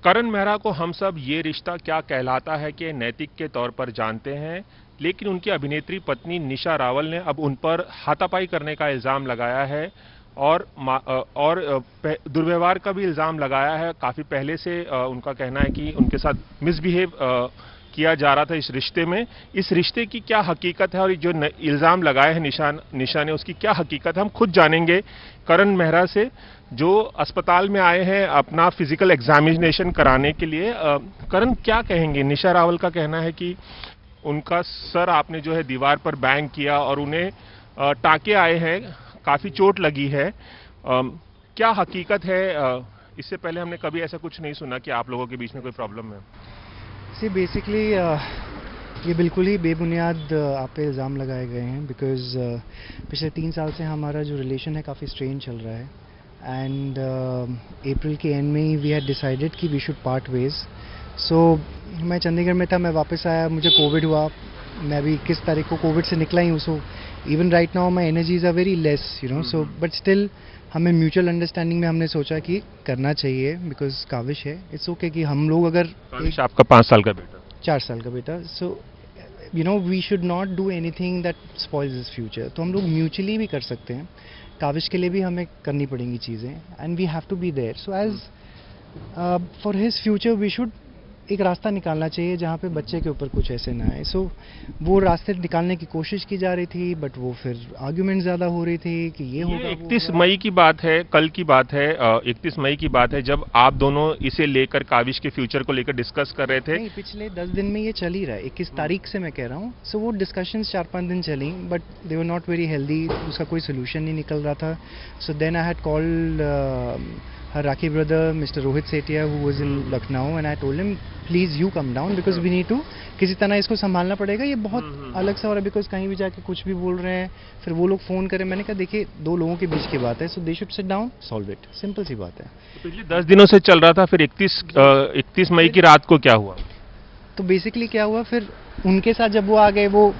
करण मेहरा को हम सब ये रिश्ता क्या कहलाता है कि नैतिक के तौर पर जानते हैं, लेकिन उनकी अभिनेत्री पत्नी निशा रावल ने अब उन पर हाथापाई करने का इल्जाम लगाया है और दुर्व्यवहार का भी इल्जाम लगाया है। काफी पहले से उनका कहना है कि उनके साथ मिसबिहेव किया जा रहा था इस रिश्ते में। इस रिश्ते की क्या हकीकत है और जो इल्जाम लगाए हैं निशा ने, उसकी क्या हकीकत है, हम खुद जानेंगे करण मेहरा से, जो अस्पताल में आए हैं अपना फिजिकल एग्जामिनेशन कराने के लिए। करण, क्या कहेंगे? निशा रावल का कहना है कि उनका सर आपने जो है दीवार पर बैंग किया और उन्हें टांके आए हैं, काफी चोट लगी है। क्या हकीकत है? इससे पहले हमने कभी ऐसा कुछ नहीं सुना कि आप लोगों के बीच में कोई प्रॉब्लम है। सी बेसिकली ये बिल्कुल ही बेबुनियाद आप पे इल्ज़ाम लगाए गए हैं, बिकॉज़ पिछले 3 साल से हमारा जो रिलेशन है काफ़ी स्ट्रेन चल रहा है। एंड अप्रैल के एंड में ही वी हैड डिसाइडेड कि वी शुड पार्ट वेज। सो मैं चंडीगढ़ में था, मैं वापस आया, मुझे कोविड हुआ, मैं अभी 21 तारीख को कोविड से निकला ही हूँ। So even right now my energies are very less, you know. So but still हमें म्यूचुअल अंडरस्टैंडिंग में हमने सोचा कि करना चाहिए, बिकॉज काविश है, इट्स ओके कि हम लोग अगर आपका 5 साल का बेटा, 4 साल का बेटा, so you know we should not do anything that spoils his future. तो हम लोग म्यूचुअली भी कर सकते हैं, काविश के लिए भी हमें करनी पड़ेंगी चीज़ें, and we have to be there. So as for his future we should एक रास्ता निकालना चाहिए जहाँ पे बच्चे के ऊपर कुछ ऐसे ना आए। सो वो रास्ते निकालने की कोशिश की जा रही थी, बट वो फिर आर्ग्यूमेंट ज़्यादा हो रही थी कि ये होगा। 31 मई की बात है, कल की बात है, 31 मई की बात है जब आप दोनों इसे लेकर, काविश के फ्यूचर को लेकर डिस्कस कर रहे थे। नहीं, पिछले 10 दिन में ये चल ही रहा है, 21 तारीख से मैं कह रहा हूँ। सो वो डिस्कशंस 4-5 दिन चली, but they were not very healthy, उसका कोई सोल्यूशन नहीं निकल रहा था। So then I had called her Rakhi brother, Mr. Rohit Setia, who was in Lucknow, and I told him, please you come down because we need to किसी तरह इसको संभालना पड़ेगा। ये बहुत अलग सा हो रहा है, बिकॉज कहीं भी जाके कुछ भी बोल रहे हैं, फिर वो लोग फ़ोन करें। मैंने कहा देखिए, 2 लोगों के बीच की बात है, so they should sit down, solve it, simple सी बात है। तो पिछले 10 दिनों से चल रहा था, फिर 31 मई की रात को क्या हुआ? तो बेसिकली क्या हुआ, फिर उनके साथ जब वो आ गए, वो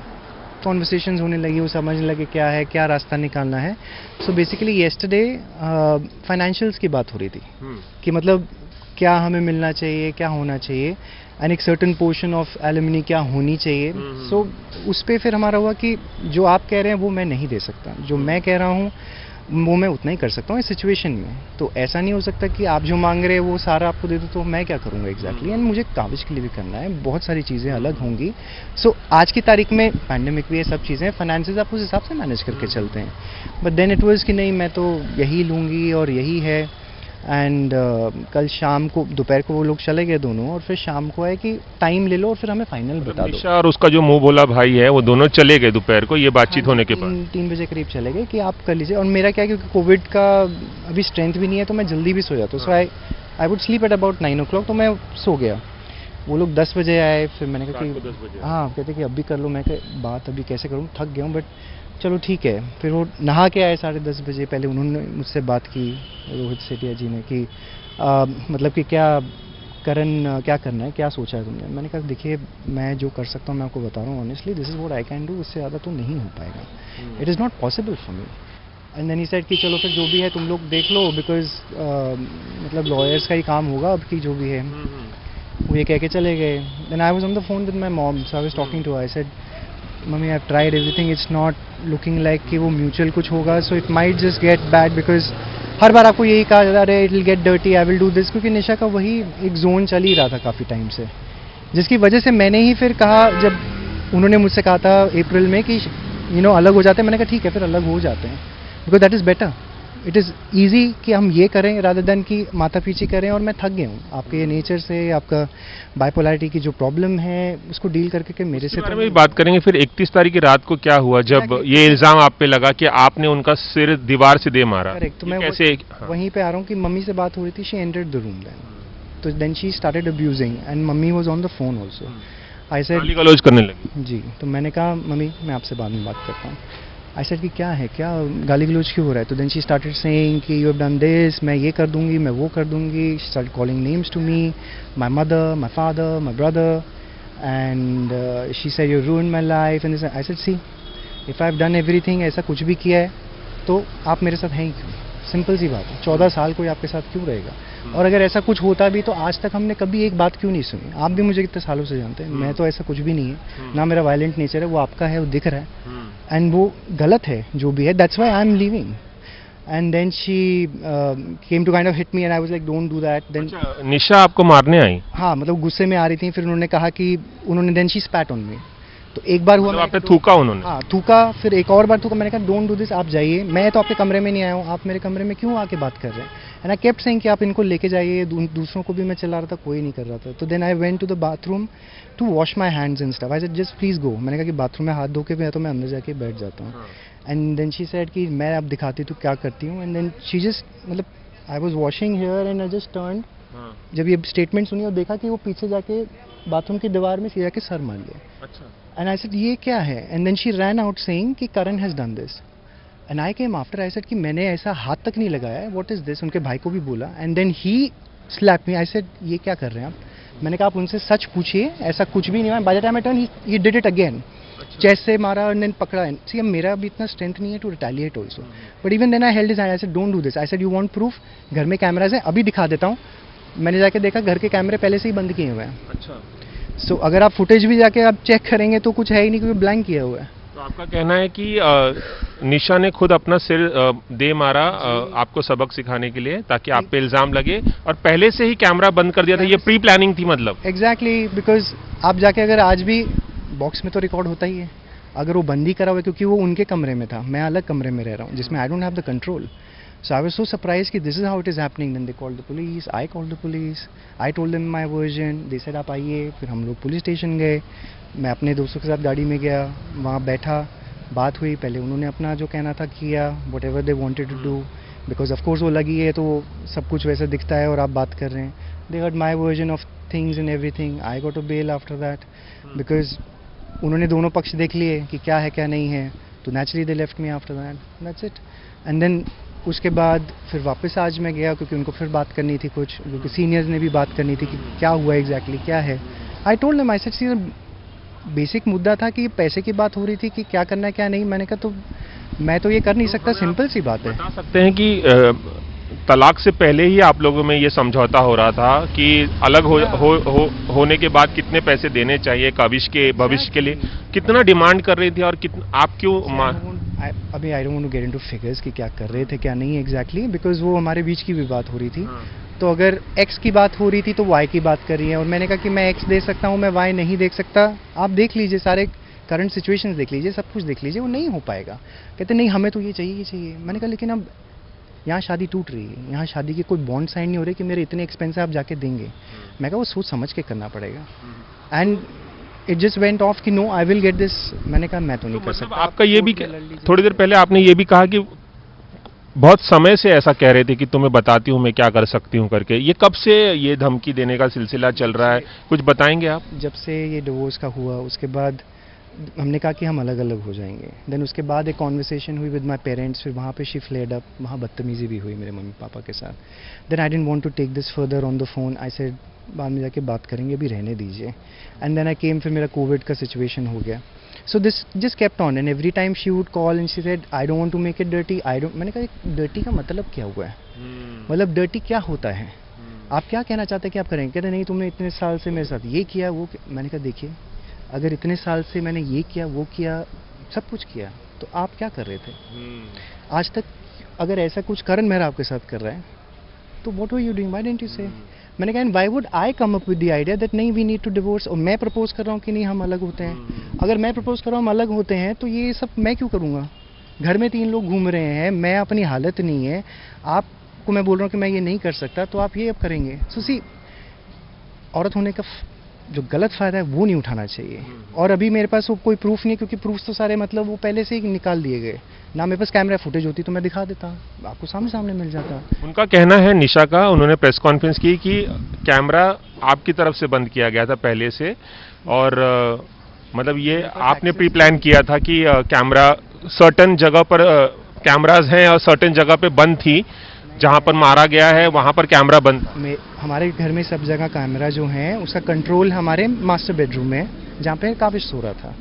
कॉन्वर्सेशंस होने लगी, वो समझने लगे क्या है, क्या रास्ता निकालना है। सो बेसिकली येस्टरडे फाइनेंशियल्स की बात हो रही थी कि मतलब क्या हमें मिलना चाहिए, क्या होना चाहिए, एंड एक सर्टेन पोर्शन ऑफ एलिमनी क्या होनी चाहिए। सो उस पर फिर हमारा हुआ कि जो आप कह रहे हैं वो मैं नहीं दे सकता, जो मैं कह रहा हूँ वो मैं उतना ही कर सकता हूँ इस सिचुएशन में। तो ऐसा नहीं हो सकता कि आप जो मांग रहे हैं वो सारा आपको दे दो, तो मैं क्या करूँगा एग्जैक्टली। एंड मुझे काविश के लिए भी करना है, बहुत सारी चीज़ें अलग होंगी। सो आज की तारीख में पैंडेमिक भी है, सब चीज़ें, फाइनेंसेस आप उस हिसाब से मैनेज करके चलते हैं। बट देन इट वाज कि नहीं, मैं तो यही लूँगी और यही है। एंड कल शाम को, दोपहर को वो लोग चले गए दोनों, और फिर शाम को आए कि टाइम ले लो और फिर हमें फाइनल बता दो। निशा और उसका जो मुंह बोला भाई है, वो दोनों चले गए दोपहर को, ये बातचीत होने के बाद 3 बजे करीब चले गए कि आप कर लीजिए। और मेरा क्या है, क्योंकि कोविड का अभी स्ट्रेंथ भी नहीं है, तो मैं जल्दी भी सो जाता हूँ। So I would sleep at about 9 o'clock, तो मैं सो गया। वो लोग 10 बजे आए, फिर मैंने कहा कि हाँ, कहते कि अभी कर लो। मैं कहा बात अभी कैसे करूँ, थक गया हूँ, बट चलो ठीक है। फिर वो नहा के आए 10:30 बजे। पहले उन्होंने मुझसे बात की, रोहित सेठिया जी ने, कि मतलब कि क्या करण, क्या करना है, क्या सोचा है तुमने। मैंने कहा देखिए, मैं जो कर सकता हूँ मैं आपको बता रहा हूँ honestly, this is what I can do, इससे ज़्यादा तो नहीं हो पाएगा, it is not possible for me. And then he said कि चलो फिर जो भी है तुम लोग देख लो, बिकॉज मतलब लॉयर्स का ही काम होगा अब की, जो भी है। वो ये कह के चले गए। Then I was on the phone with my mom, so I was talking to, I said mummy I have tried everything, it's not looking like कि वो म्यूचुअल कुछ होगा, so it might just get bad, because हर बार आपको यही कहा जाता है it will get dirty, I will do this, क्योंकि निशा का वही एक जोन चल ही रहा था काफ़ी टाइम से, जिसकी वजह से मैंने ही फिर कहा, जब उन्होंने मुझसे कहा था अप्रैल में कि यू नो अलग हो जाते हैं, मैंने कहा ठीक है फिर अलग हो जाते हैं, because that is better, it is easy कि हम ये करें रादर देन कि माथा पीछे करें। और मैं थक गया हूँ आपके ये नेचर से, आपका बाइपोलैरिटी की जो प्रॉब्लम है उसको डील करके के मेरे से। बारे में बात करेंगे। फिर 31 तारीख की रात को क्या हुआ जब ये इल्जाम आप पे लगा कि आपने उनका सिर दीवार से दे मारा? करेक्ट, तो मैं कैसे वहीं पे आ रहा हूँ कि मम्मी से बात हो रही थी, she entered the room then, तो then she started abusing and mummy was on the phone also. I said, गाली गलौज करने लगी जी। तो मैंने कहा मम्मी मैं आपसे बाद में बात करता हूँ। आई सेड कि क्या है, क्या गाली गलौज क्यों हो रहा है? तो देन शी स्टार्टेड सेइंग कि यू हैव डन दिस, मैं ये कर दूंगी, मैं वो कर दूंगी। She started calling names to me, my mother, my father, my brother, and she said you ruined my life and I said see, if I have done everything, ऐसा कुछ भी किया है तो आप मेरे साथ हैं ही क्यों? सिंपल सी बात है, 14 साल कोई आपके साथ क्यों रहेगा? और अगर ऐसा कुछ होता भी तो आज तक हमने कभी एक बात क्यों नहीं सुनी। आप भी मुझे कितने सालों से जानते हैं, मैं तो ऐसा कुछ भी नहीं है, ना मेरा वायलेंट नेचर है, वो आपका है, वो दिख रहा है, एंड वो गलत है जो भी है, that's why I am leaving. And then she came to kind of hit me and I was like don't do that. Then अच्छा, निशा आपको मारने आई? हाँ, मतलब गुस्से में आ रही थी, फिर उन्होंने कहा कि उन्होंने then she spat on me। तो एक बार हुआ, मतलब आप पे थूका उन्होंने? हाँ थूका, फिर एक और बार थूका। मैंने कहा डोंट डू दिस, आप जाइए, मैं तो आपके कमरे में नहीं आया हूँ, आप मेरे कमरे में क्यों आके बात कर रहे हैं। एंड आई केप्ट सेइंग कि आप इनको लेके जाइए, दूसरों को भी मैं चिल्ला रहा था, कोई नहीं कर रहा था। तो then I went to the bathroom to wash my hands and stuff. I said just please go. मैंने कहा कि बाथरूम में हाथ धो के तो मैं अंदर जाके बैठ जाता हूँ। एंड देन शी सेड कि मैं अब दिखाती तो क्या करती हूँ। एंड देन शी जस्ट, मतलब I was washing hair and I just turn, जब ये स्टेटमेंट सुनी और देखा कि वो पीछे जाके बाथरूम की दीवार में सीधा के सर मार लिया। अच्छा। एंड आई सेड ये क्या है। And then she ran out saying कि Karan has done this. And I came after, I said कि मैंने ऐसा हाथ तक नहीं लगाया है, व्हाट इज दिस। उनके भाई को भी बोला। And then he slap me. I said ये क्या कर रहे हैं आप। मैंने कहा आप उनसे सच पूछिए, ऐसा कुछ भी नहीं हुआ। By the time I turn he did it again, chest से मारा और देन पकड़ा। सी अब मेरा भी इतना स्ट्रेंथ नहीं है to retaliate also, but even then I held his hand. I said don't do this. I said you want proof, घर में कैमराज हैं, अभी दिखा देता हूँ। मैंने जाके देखा घर के कैमरे पहले से ही बंद किए हुए हैं। अच्छा। सो अगर आप फुटेज भी जाके आप चेक करेंगे तो कुछ है ही नहीं, क्योंकि ब्लैंक किया हुआ है। तो आपका कहना है कि निशा ने खुद अपना सिर दे मारा आपको सबक सिखाने के लिए, ताकि आप पे इल्जाम लगे, और पहले से ही कैमरा बंद कर दिया था, ये प्री प्लानिंग थी मतलब? एग्जैक्टली, बिकॉज आप जाके अगर आज भी बॉक्स में तो रिकॉर्ड होता ही है, अगर वो बंद ही करा हुआ है, क्योंकि वो उनके कमरे में था, मैं अलग कमरे में रह रहा हूँ जिसमें आई don't have the control. So I was so surprised कि this is how it is happening. Then they called the police. I called the police. I told them my version. They said आप आइए। फिर हम लोग police station गए। मैं अपने दोस्तों के साथ गाड़ी में गया, वहाँ बैठा, बात हुई। पहले उन्होंने अपना जो कहना था किया, whatever they wanted to do, because of course वो लगी है तो सब कुछ वैसा दिखता है और आप बात कर रहे हैं। They heard my version of things and everything. I got a bail after that because उन्होंने दोनों पक्ष देख लिए कि क्या है क्या नहीं है, तो naturally they left me after that. That's it. And then उसके बाद फिर वापस आज मैं गया, क्योंकि उनको फिर बात करनी थी कुछ, क्योंकि सीनियर्स ने भी बात करनी थी कि क्या हुआ एग्जैक्टली क्या है। I told them, I said basic मुद्दा था कि पैसे की बात हो रही थी कि क्या करना है क्या नहीं। मैंने कहा तो मैं तो ये कर नहीं सकता, सिंपल सी बात है। बता सकते हैं कि तलाक से पहले ही आप लोगों में ये समझौता हो रहा था कि अलग होने के बाद कितने पैसे देने चाहिए भविष्य के लिए, कितना डिमांड कर रही थी, और आप क्यों अभी I don't want to get into figures कि क्या कर रहे थे क्या नहीं एग्जैक्टली, बिकॉज वो हमारे बीच की भी बात हो रही थी। तो अगर एक्स की बात हो रही थी तो वाई की बात कर रही है, और मैंने कहा कि मैं एक्स दे सकता हूँ, मैं वाई नहीं देख सकता। आप देख लीजिए, सारे करंट सिचुएशंस देख लीजिए, सब कुछ देख लीजिए, वो नहीं हो पाएगा। कहते नहीं हमें तो ये चाहिए ही चाहिए। मैंने कहा लेकिन अब यहाँ शादी टूट रही है, यहाँ शादी की कोई बॉन्ड साइन नहीं हो रही कि मेरे इतने एक्सपेंस आप जाके देंगे। मैं कहा वो सोच समझ के करना पड़ेगा। And it just went off कि no I will get this. मैंने कहा मैं तो नहीं कर सकता। आपका ये भी, थोड़ी देर पहले आपने ये भी कहा कि बहुत समय से ऐसा कह रहे थे कि तुम्हें बताती हूँ मैं क्या कर सकती हूँ करके। ये कब से ये धमकी देने का सिलसिला चल रहा है, कुछ बताएंगे आप? जब से ये डिवोर्स का हुआ उसके बाद हमने कहा कि हम अलग अलग हो जाएंगे। देन उसके बाद एक कॉन्वर्सेशन हुई विद माय पेरेंट्स, फिर वहाँ पे शी फ्लेयर्ड अप, वहाँ बदतमीजी भी हुई मेरे मम्मी पापा के साथ। Then I didn't want to take this further on the phone. I said बाद में जाके बात करेंगे, अभी रहने दीजिए। एंड देन आई केम, फिर मेरा कोविड का सिचुएशन हो गया। So this just kept on, and every time she would call and she said I don't want to make it dirty. मैंने कहा डर्टी का मतलब क्या हुआ है, मतलब डर्टी क्या होता है, आप क्या कहना चाहते हैं कि आप करेंगे। कहते नहीं तुमने इतने साल से मेरे साथ ये किया वो किया। मैंने कहा देखिए अगर इतने साल से मैंने ये किया वो किया सब कुछ किया तो आप क्या कर रहे थे आज तक। अगर ऐसा कुछ करण मेहरा आपके साथ कर रहा है तो what were you doing, why didn't you से। मैंने कहा why would I come up with the idea that नहीं वी नीड टू डिवोर्स, और मैं प्रपोज कर रहा हूँ कि नहीं हम अलग होते हैं। अगर मैं प्रपोज कर रहा हूँ हम अलग होते हैं तो ये सब मैं क्यों करूँगा। घर में 3 लोग घूम रहे हैं, मैं अपनी हालत नहीं है, आपको मैं बोल रहा हूँ कि मैं ये नहीं कर सकता तो आप ये अब करेंगे। सो सी औरत होने का जो गलत फ़ायदा है वो नहीं उठाना चाहिए। और अभी मेरे पास वो कोई प्रूफ नहीं, क्योंकि प्रूफ तो सारे मतलब वो पहले से ही निकाल दिए गए ना। मेरे पास कैमरा फुटेज होती तो मैं दिखा देता, आपको सामने सामने मिल जाता। उनका कहना है निशा का, उन्होंने प्रेस कॉन्फ्रेंस की कि कैमरा आपकी तरफ से बंद किया गया था पहले से, और मतलब ये आपने प्री प्लान किया था कि कैमरा सर्टेन जगह पर कैमराज हैं और सर्टेन जगह पे बंद थी, जहां पर मारा गया है वहां पर कैमरा बंद। हमारे घर में सब जगह कैमरा जो है उसका कंट्रोल हमारे मास्टर बेडरूम में जहाँ पे काबिश सो रहा था।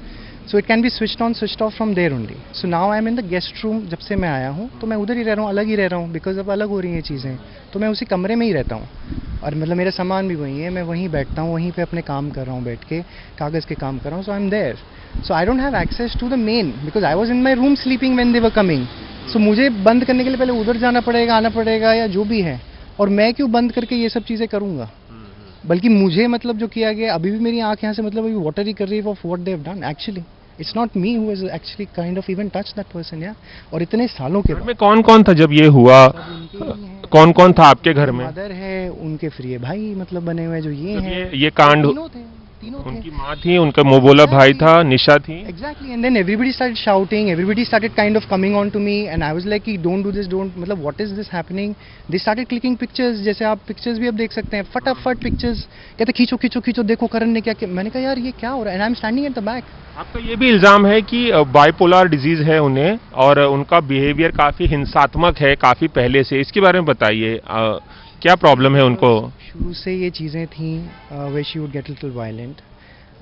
So it can be switched on switched off from there only. So now I am in the guest room. जब से मैं आया हूँ तो मैं उधर ही रह रहा हूँ, अलग ही रह रहा हूँ, बिकॉज अब अलग हो रही हैं चीज़ें. तो मैं उसी कमरे में ही रहता हूँ और मतलब मेरा सामान भी वहीं है, मैं वहीं बैठता हूँ, वहीं पे अपने काम कर रहा हूँ, बैठ के कागज़ के काम कर रहा हूँ. So I am there. So I don't have access to the main because I was in my room sleeping when they were coming. सो मुझे बंद करने के लिए पहले उधर जाना पड़ेगा, आना पड़ेगा या जो भी है. और मैं क्यों बंद करके ये सब चीज़ें करूँगा? बल्कि मुझे मतलब जो किया गया, अभी भी मेरी आंख यहाँ से मतलब अभी वाटर ही कर रही है of what they have done. Actually it's not me who has actually kind of even touch that person. या और इतने सालों के घर बाद. में कौन कौन था जब ये हुआ? कौन कौन था आपके घर में? मदर है, उनके फ्री भाई मतलब बने हुए जो ये जब हैं. ये कांड तीनों थे. उनकी माँ थी, उनका मोबोला भाई था, निशा थी. Exactly, and then everybody started shouting, everybody started kind of coming on to me, and I was like कि don't do this, don't, मतलब what is this happening? They started clicking pictures, जैसे आप pictures भी अब देख सकते हैं, फटाफट pictures, कहते खींचो खींचो खींचो, देखो करण ने क्या किया. मैंने कहा यार ये क्या हो रहा है? And I'm standing at the back. आपका ये भी इल्जाम है कि बाइपोलर डिजीज है उन्हें और उनका बिहेवियर काफी हिंसात्मक है काफी पहले से. इसके बारे में बताइए, क्या प्रॉब्लम है उनको? शुरू से ये चीज़ें थी where she would get a little violent,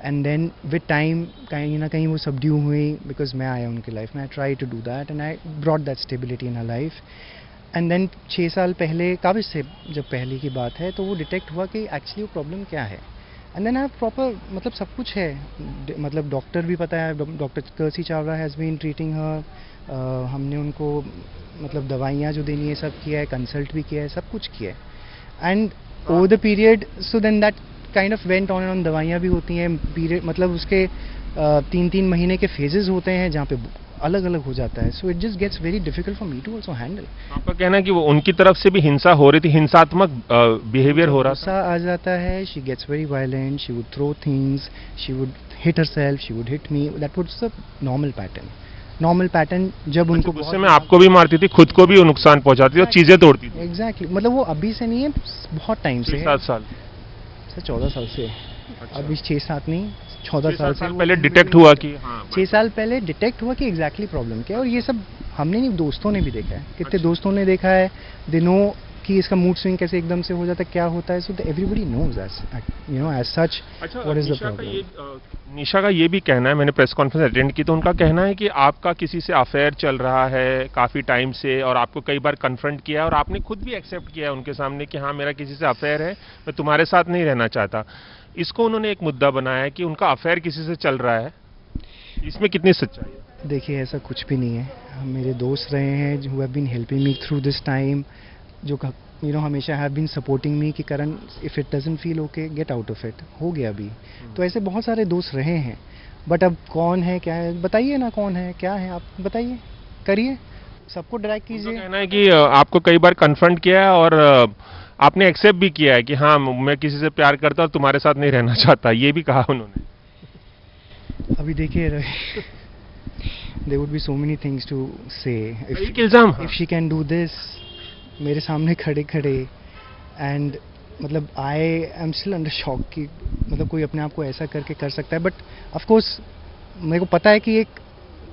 and then with time कहीं ना कहीं वो subdue हुई because मैं आया उनकी लाइफ में. I tried to do that and I brought that stability in her life. And then 6 साल पहले काबिज से जब पहले की बात है तो वो डिटेक्ट हुआ कि एक्चुअली वो प्रॉब्लम क्या है. एंड देन आई प्रॉपर मतलब सब कुछ है, मतलब डॉक्टर भी पता है, डॉक्टर कर्सी Chawla has been treating her. हमने उनको मतलब दवाइयाँ जो देनी है सब किया है, कंसल्ट भी किया है, सब कुछ किया है. And over the period so then that kind of went on and on. दवाइयाँ भी होती हैं, पीरियड मतलब उसके 3-3 महीने के फेजेस होते हैं जहाँ पे अलग अलग हो जाता है. So it just gets very difficult for me to also handle. आपका कहना है कि वो उनकी तरफ से भी हिंसा हो रही थी, हिंसात्मक बिहेवियर हो रहा था? गुस्सा आ जाता है, she gets very violent, she would throw things, she would hit herself, she would hit me. That was the normal pattern. जब उनको गुस्से में आपको भी मारती थी, खुद को भी नुकसान पहुंचाती थी और चीजें तोड़ती थी. एग्जैक्टली, मतलब वो अभी से नहीं है, बहुत टाइम से 7 साल 14 साल से. अच्छा. अभी 6-7 नहीं, 14 साल से पहले डिटेक्ट हुआ कि 6 साल पहले डिटेक्ट हुआ कि एग्जैक्टली प्रॉब्लम क्या है. और ये सब हमने नहीं, दोस्तों ने भी देखा है, कितने दोस्तों ने देखा है. दे नो कि इसका मूड स्विंग कैसे एकदम से हो जाता है, क्या होता है. So everybody knows as you know as such what is the problem. Nisha का ये भी कहना है, मैंने प्रेस कॉन्फ्रेंस अटेंड की तो उनका कहना है कि आपका किसी से अफेयर चल रहा है काफी टाइम से और आपको कई बार कन्फ्रंट किया और आपने खुद भी एक्सेप्ट किया उनके सामने कि हाँ मेरा किसी से अफेयर है, मैं तुम्हारे साथ नहीं रहना चाहता. इसको उन्होंने एक मुद्दा बनाया है कि उनका अफेयर किसी से चल रहा है. इसमें कितनी सच्चाई है? देखिए ऐसा कुछ भी नहीं है. मेरे दोस्त रहे हैं जो have been helping me through this time, जो यू नो हमेशा हैव बीन सपोर्टिंग मी कि Karan if it doesn't feel okay get out of it. हो गया अभी. तो ऐसे बहुत सारे दोस्त रहे हैं. बट अब कौन है क्या है बताइए ना, कौन है क्या है आप बताइए, करिए, सबको ड्रैग कीजिए. कहना है कि आपको कई बार कन्फ्रंट किया है और आपने एक्सेप्ट भी किया है कि हाँ मैं किसी से प्यार करता और तुम्हारे साथ नहीं रहना चाहता, ये भी कहा उन्होंने. अभी देखिए there would be so many things to say if she can do this मेरे सामने खड़े खड़े. एंड मतलब I am still under shock कि मतलब कोई अपने आप को ऐसा करके कर सकता है. बट ऑफ कोर्स मेरे को पता है कि एक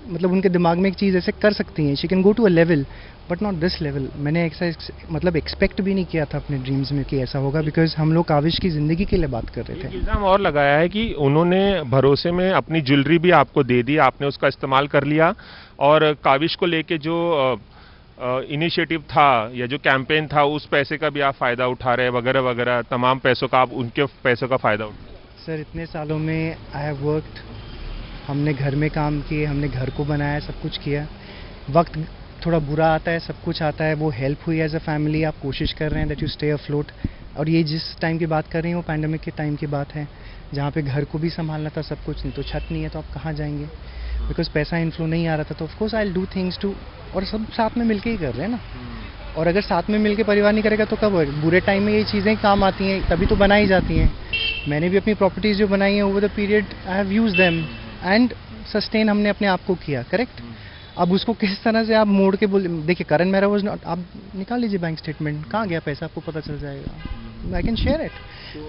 मतलब उनके दिमाग में एक चीज़ ऐसे कर सकती हैं, she can go to a level but not this level. मैंने ऐसा मतलब एक्सपेक्ट भी नहीं किया था अपने ड्रीम्स में कि ऐसा होगा, बिकॉज हम लोग काविश की ज़िंदगी के लिए बात कर रहे थे. इल्ज़ाम और लगाया है कि उन्होंने भरोसे में अपनी ज्वेलरी भी आपको दे दी, आपने उसका इस्तेमाल कर लिया और काविश को लेके जो इनिशिएटिव था या जो कैंपेन था उस पैसे का भी आप फ़ायदा उठा रहे हैं वगैरह वगैरह, तमाम पैसों का आप उनके पैसों का फ़ायदा उठा रहे हैं. सर इतने सालों में आई हैव वर्कड, हमने घर में काम किए, हमने घर को बनाया, सब कुछ किया. वक्त थोड़ा बुरा आता है, सब कुछ आता है, वो हेल्प हुई एज अ फैमिली. आप कोशिश कर रहे हैं दैट यू स्टे अफ्लोट. और ये जिस टाइम की बात कर रही हैं वो पैंडेमिक के टाइम की बात है, जहाँ पे घर को भी संभालना था, सब कुछ. नहीं तो छत नहीं है तो आप कहाँ जाएंगे, बिकॉज पैसा इनफ्लो नहीं आ रहा था. तो of course I will do things too, और सब साथ में मिलके ही कर रहे हैं ना. और अगर साथ में मिलके परिवार नहीं करेगा तो कब बुरे टाइम में ये चीज़ें काम आती हैं, तभी तो बनाई जाती हैं. मैंने भी अपनी प्रॉपर्टीज़ जो बनाई हैं over the period I have use them and sustain हमने अपने आप को किया. करेक्ट. अब उसको किस तरह से आप मोड़ के बोल, देखिए करण मेहरा वाज नॉट, आप निकाल लीजिए बैंक स्टेटमेंट, कहाँ गया पैसा आपको पता चल जाएगा. I can share it,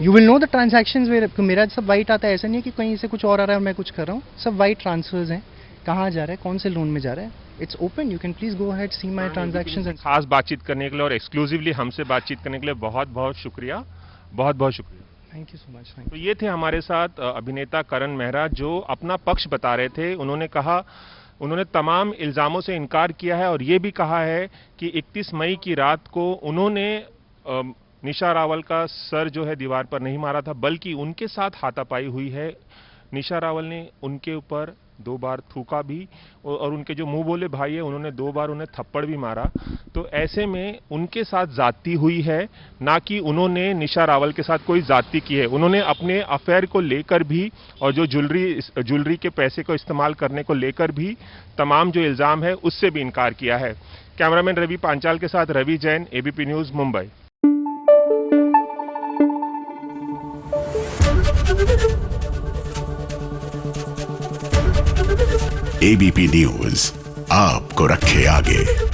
you will know the transactions where. मेरा सब वाइट आता है, ऐसा नहीं है कि कहीं से कुछ और आ रहा है और मैं कुछ कर रहा हूँ. सब वाइट ट्रांसफर्स हैं, कहाँ जा रहा है, कौन से लोन में जा रहा है. It's open, you can please go ahead see my transactions. खास बातचीत करने के लिए और एक्सक्लूसिवली हमसे बातचीत करने के लिए बहुत बहुत शुक्रिया, बहुत बहुत शुक्रिया. Thank you so much. तो ये थे हमारे साथ अभिनेता करण मेहरा जो अपना पक्ष बता रहे थे। उन्होंने कहा, उन्होंने तमाम इल्ज़ामों से इनकार किया है और ये भी कहा है कि 31 मई की रात को उन्होंने निशा रावल का सर जो है दीवार पर नहीं मारा था, बल्कि उनके साथ हाथापाई हुई है। निशा रावल ने उनके ऊपर 2 बार थूका भी और उनके जो मुंह बोले भाई है उन्होंने 2 बार उन्हें थप्पड़ भी मारा। तो ऐसे में उनके साथ जाती हुई है, ना कि उन्होंने निशा रावल के साथ कोई जाती की है। उन्होंने अपने अफेयर को लेकर भी और जो ज्वेलरी के पैसे को इस्तेमाल करने को लेकर भी तमाम जो इल्ज़ाम है उससे भी इनकार किया है। कैमरामैन रवि पांचाल के साथ रवि जैन, एबीपी न्यूज़, मुंबई। एबीपी न्यूज़ आपको रखे आगे।